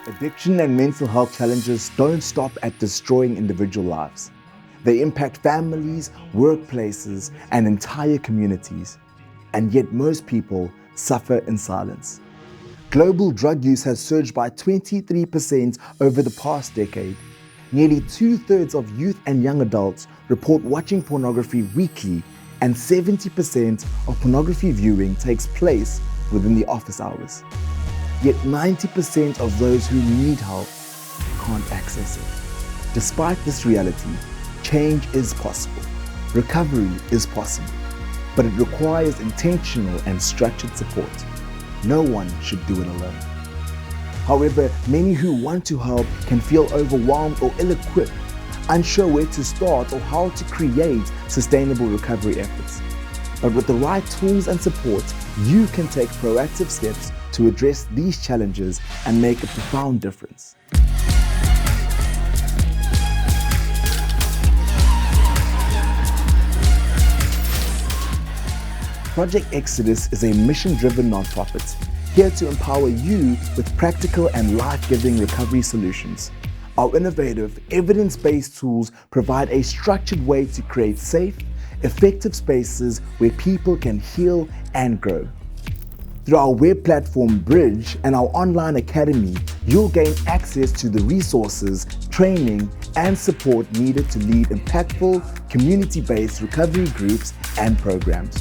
Addiction and mental health challenges don't stop at destroying individual lives. They impact families, workplaces, and entire communities. And yet most people suffer in silence. Global drug use has surged by 23% over the past decade. Nearly 2/3 of youth and young adults report watching pornography weekly, and 70% of pornography viewing takes place within the office hours. Yet 90% of those who need help can't access it. Despite this reality, change is possible. Recovery is possible, but it requires intentional and structured support. No one should do it alone. However, many who want to help can feel overwhelmed or ill-equipped, unsure where to start or how to create sustainable recovery efforts. But with the right tools and support, you can take proactive steps to address these challenges and make a profound difference. Project Exodus is a mission-driven nonprofit here to empower you with practical and life-giving recovery solutions. Our innovative, evidence-based tools provide a structured way to create safe, effective spaces where people can heal and grow. Through our web platform Bridge and our online academy, you'll gain access to the resources, training, and support needed to lead impactful, community-based recovery groups and programs.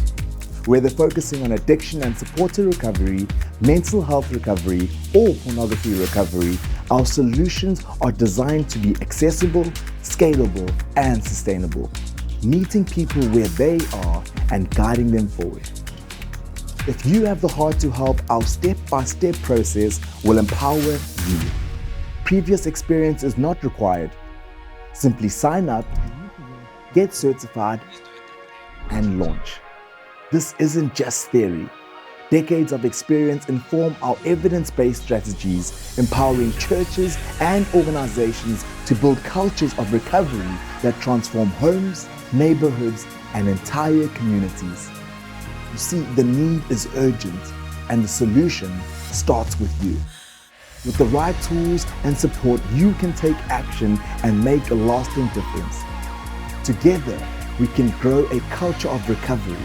Whether focusing on addiction and supported recovery, mental health recovery, or pornography recovery, our solutions are designed to be accessible, scalable, and sustainable, meeting people where they are and guiding them forward. If you have the heart to help, our step-by-step process will empower you. Previous experience is not required. Simply sign up, get certified, and launch. This isn't just theory. Decades of experience inform our evidence-based strategies, empowering churches and organizations to build cultures of recovery that transform homes, neighborhoods, and entire communities. You see, the need is urgent, and the solution starts with you. With the right tools and support, you can take action and make a lasting difference. Together, we can grow a culture of recovery,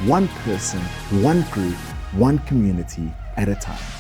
one person, one group, one community at a time.